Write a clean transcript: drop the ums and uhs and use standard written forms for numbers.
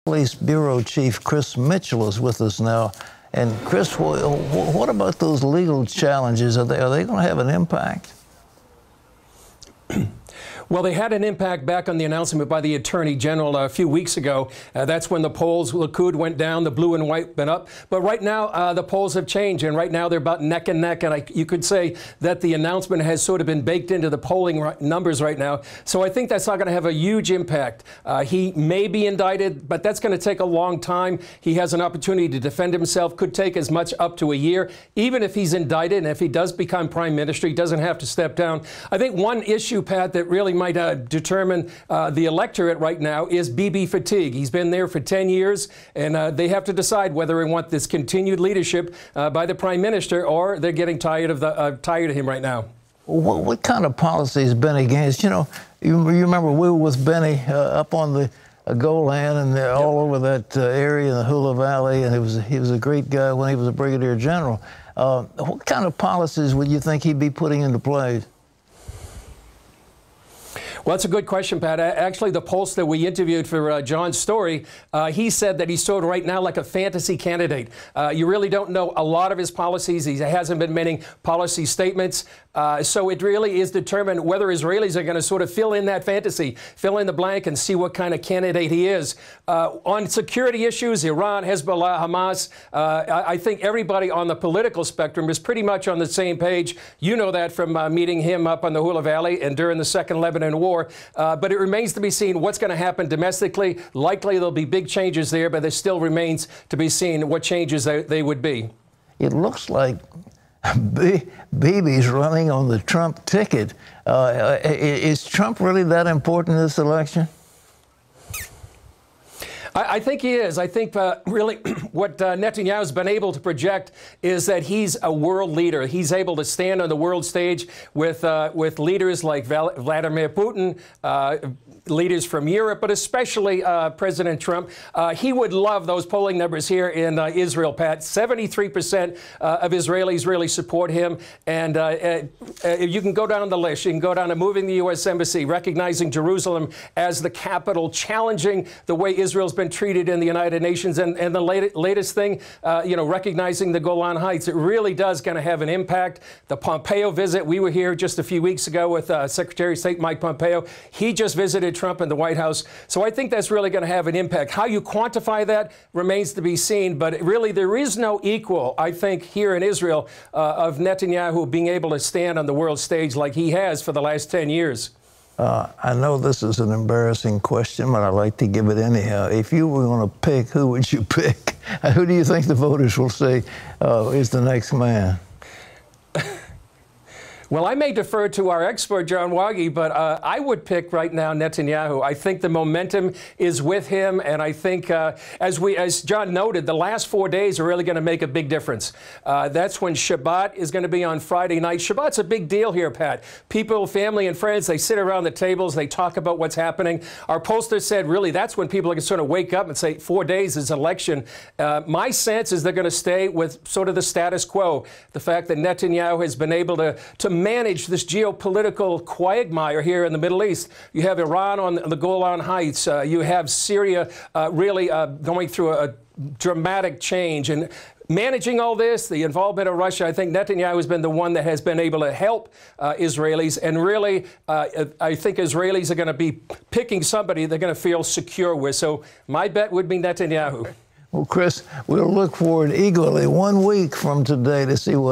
Police Bureau Chief Chris Mitchell is with us now. And Chris, what about those legal challenges? Are they going to have an impact? Well, they had an impact back on the announcement by the Attorney General a few weeks ago. That's when the polls, Likud went down, the blue and white went up. But right now, the polls have changed, and right now they're about neck and neck. And you could say that the announcement has sort of been baked into the polling numbers right now. So I think that's not going to have a huge impact. He may be indicted, but that's going to take a long time. He has an opportunity to defend himself, could take as much up to a year. Even if he's indicted and if he does become prime minister, he doesn't have to step down. I think one issue, Pat, that really might determine the electorate right now is Bibi fatigue. He's been there for 10 years, and they have to decide whether they want this continued leadership by the prime minister, or they're getting tired of him right now. What kind of policy has Benny Gantz? You know, you remember we were with Benny up on the Golan and all over that area in the Hula Valley, and he was a great guy when he was a brigadier general. What kind of policies would you think he'd be putting into place? Well, that's a good question, Pat. Actually, the pollster we interviewed for John's story, he said that he's sort of right now like a fantasy candidate. You really don't know a lot of his policies. He hasn't been making policy statements. So it really is determined whether Israelis are going to sort of fill in that fantasy, fill in the blank, and see what kind of candidate he is. On security issues, Iran, Hezbollah, Hamas, I think everybody on the political spectrum is pretty much on the same page. You know that from meeting him up on the Hula Valley and during the Second Lebanon War. But it remains to be seen what's going to happen domestically. Likely there'll be big changes there, but there still remains to be seen what changes they would be. It looks like Bibi's running on the Trump ticket. Is Trump really that important in this election? I think he is. I think really what Netanyahu's been able to project is that he's a world leader. He's able to stand on the world stage with leaders like Vladimir Putin, leaders from Europe, but especially President Trump. He would love those polling numbers here in Israel, Pat. 73% of Israelis really support him. And you can go down the list. You can go down to moving the U.S. Embassy, recognizing Jerusalem as the capital, challenging the way Israel's been treated in the United Nations, and the latest thing, you know, recognizing the Golan Heights. It really does going to have an impact. The Pompeo visit, we were here just a few weeks ago with Secretary of State Mike Pompeo. He just visited Trump in the White House. So I think that's really going to have an impact. How you quantify that remains to be seen, but really there is no equal, I think, here in Israel of Netanyahu being able to stand on the world stage like he has for the last 10 years. I know this is an embarrassing question, but I'd like to give it anyhow. If you were going to pick, who would you pick? Who do you think the voters will say is the next man? Well, I may defer to our expert, John Waggy, but I would pick right now Netanyahu. I think the momentum is with him, and I think, as John noted, the last 4 days are really going to make a big difference. That's when Shabbat is going to be on Friday night. Shabbat's a big deal here, Pat. People, family, and friends, they sit around the tables, they talk about what's happening. Our pollster said, really, that's when people are going to sort of wake up and say, 4 days is election. My sense is they're going to stay with sort of the status quo. The fact that Netanyahu has been able to manage this geopolitical quagmire here in the Middle East. You have Iran on the Golan Heights. You have Syria really going through a dramatic change. And managing all this, the involvement of Russia, I think Netanyahu has been the one that has been able to help Israelis. And really, I think Israelis are going to be picking somebody they're going to feel secure with. So my bet would be Netanyahu. Well, Chris, we'll look forward eagerly 1 week from today to see what